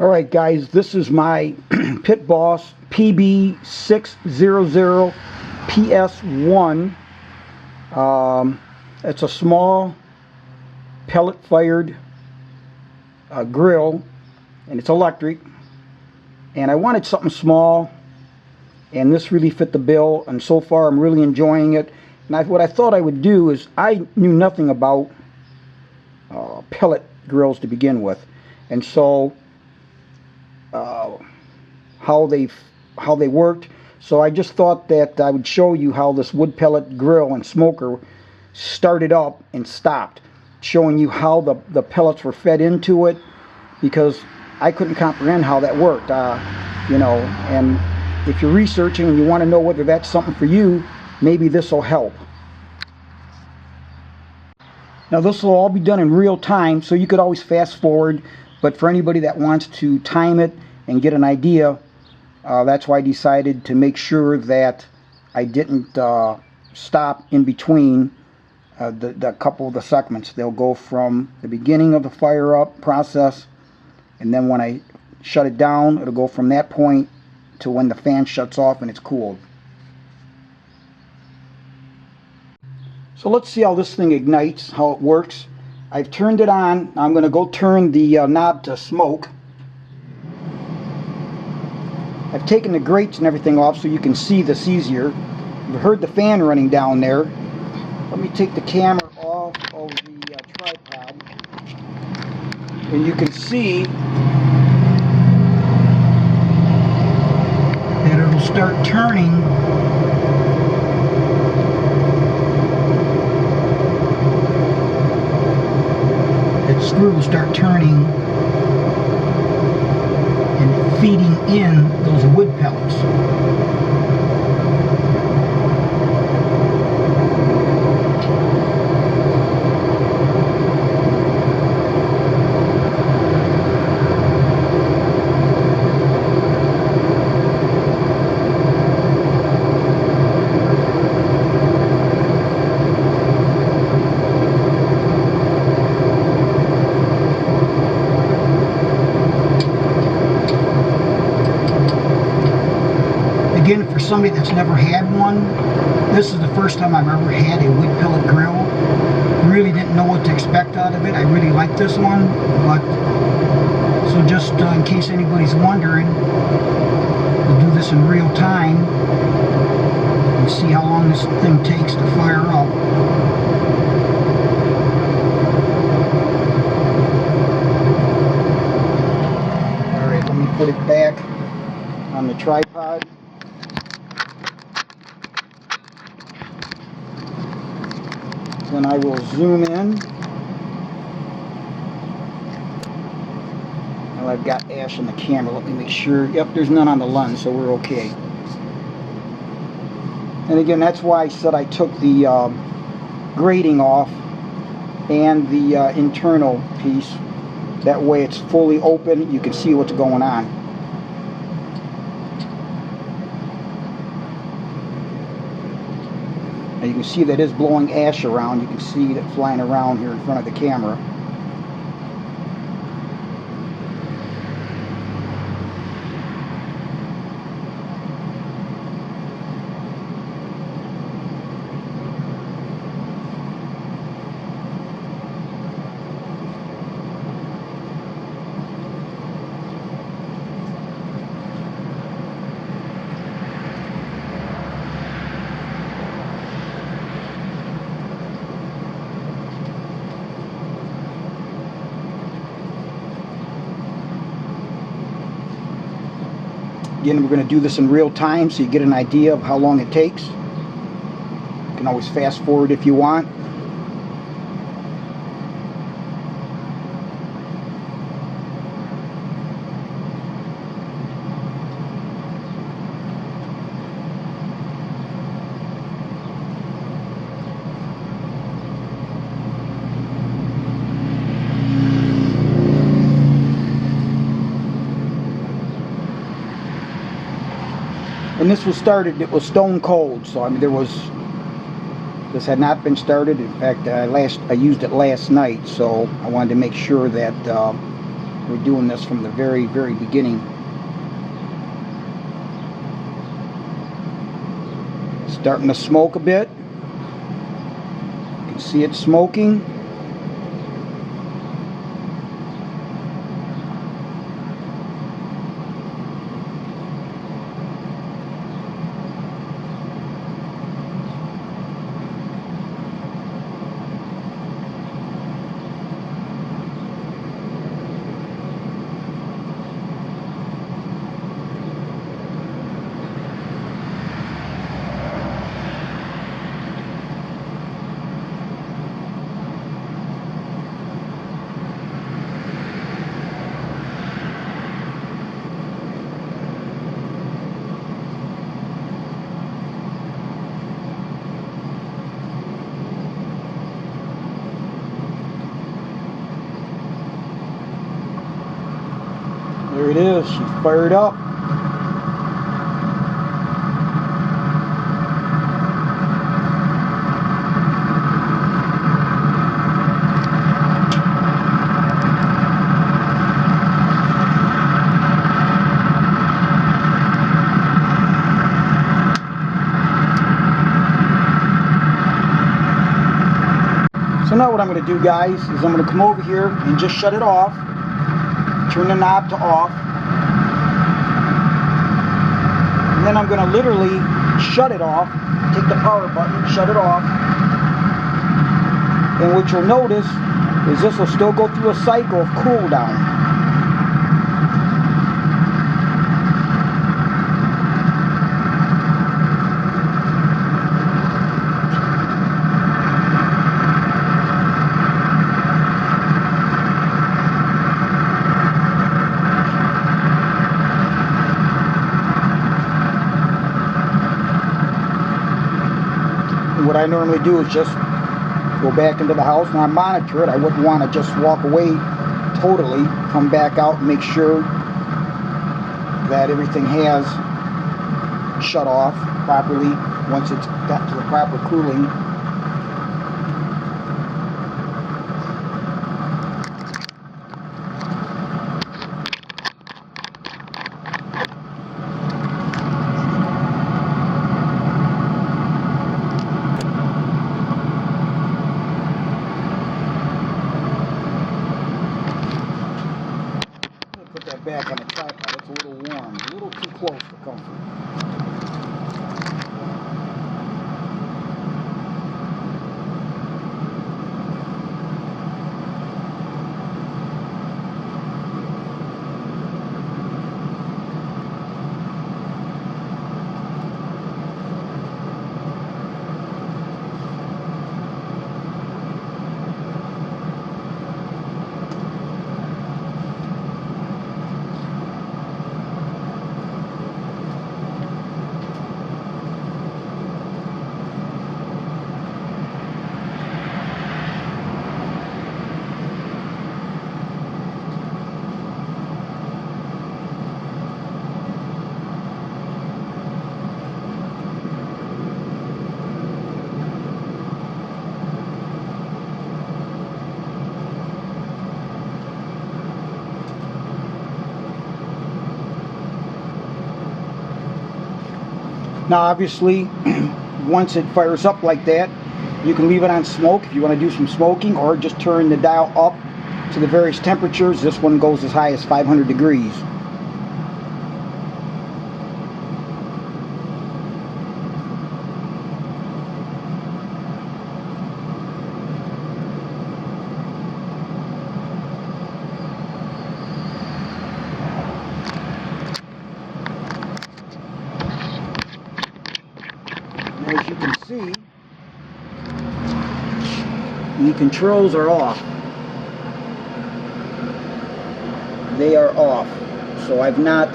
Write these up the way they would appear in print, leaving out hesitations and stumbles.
Alright guys, this is my Pit Boss PB600 PS1. It's a small pellet fired grill, and it's electric, and I wanted something small, and this really fit the bill, and so far I'm really enjoying it. And what I thought I would do is, I knew nothing about pellet grills to begin with, and so how they worked. So I just thought that I would show you how this wood pellet grill and smoker started up and stopped, showing you how the pellets were fed into it, because I couldn't comprehend how that worked. You know, and if you're researching and you want to know whether that's something for you, maybe this will help. Now this will all be done in real time, so you could always fast forward, but for anybody that wants to time it and get an idea, that's why I decided to make sure that I didn't stop in between the couple of the segments. They'll go from the beginning of the fire up process, and then when I shut it down, it'll go from that point to when the fan shuts off and it's cooled. So let's see how this thing ignites, how it works. I've turned it on. I'm going to go turn the knob to smoke. I've taken the grates and everything off so you can see this easier. You've heard the fan running down there. Let me take the camera off of the tripod, and you can see that it'll start turning. That screw will start turning and feeding in those wood pellets. Again, for somebody that's never had one, this is the first time I've ever had a wood pellet grill. Really didn't know what to expect out of it. I really like this one, but so just in case anybody's wondering, we'll do this in real time and see how long this thing takes to fire up. Alright, let me put it back on the tripod. Then I will zoom in. Well, I've got ash on the camera. Let me make sure. Yep, there's none on the lens, so we're okay. And again, that's why I said I took the grating off and the internal piece. That way it's fully open. You can see what's going on. Now you can see that is blowing ash around. You can see it flying around here in front of the camera. Again, we're going to do this in real time so you get an idea of how long it takes. You can always fast forward if you want. When this was started, it was stone cold, so I mean this had not been started. In fact, I used it last night, so I wanted to make sure that We're doing this from the very, very beginning. Starting to smoke a bit. You can see it smoking. There it is, she's fired up. So now what I'm going to do, guys, is I'm going to come over here and just shut it off. Turn the knob to off. And then I'm going to literally shut it off. Take the power button, shut it off. And what you'll notice is this will still go through a cycle of cool down. What I normally do is just go back into the house and I monitor it. I wouldn't want to just walk away totally. Come back out and make sure that everything has shut off properly once it's got to the proper cooling. Back on the tripod, it's a little warm, a little too close for comfort. Now obviously, once it fires up like that, you can leave it on smoke if you want to do some smoking, or just turn the dial up to the various temperatures. This one goes as high as 500 degrees. As you can see, the controls are off. They are off. So I've not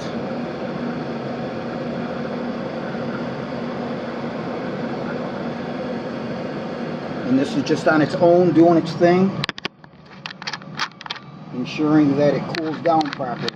and this is just on its own doing its thing, ensuring that it cools down properly.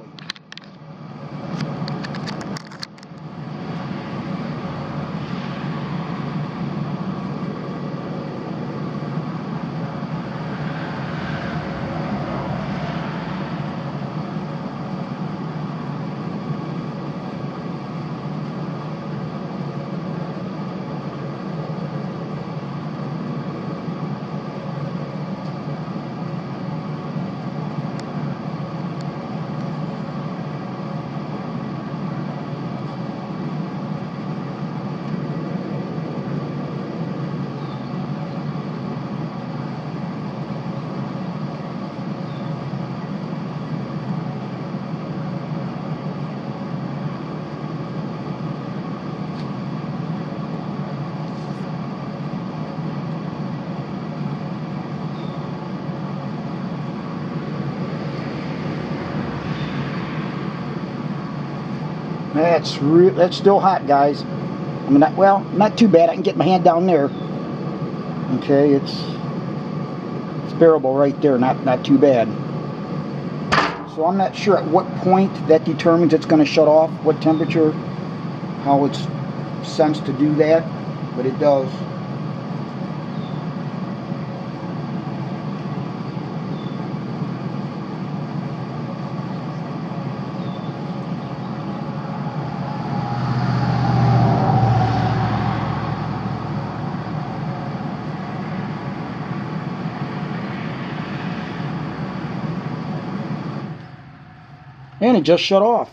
That's still hot, guys. I mean, not too bad. I can get my hand down there. Okay, it's bearable right there. Not too bad. So I'm not sure at what point that determines it's going to shut off, what temperature, how it's sensed to do that, but it does. And it just shut off.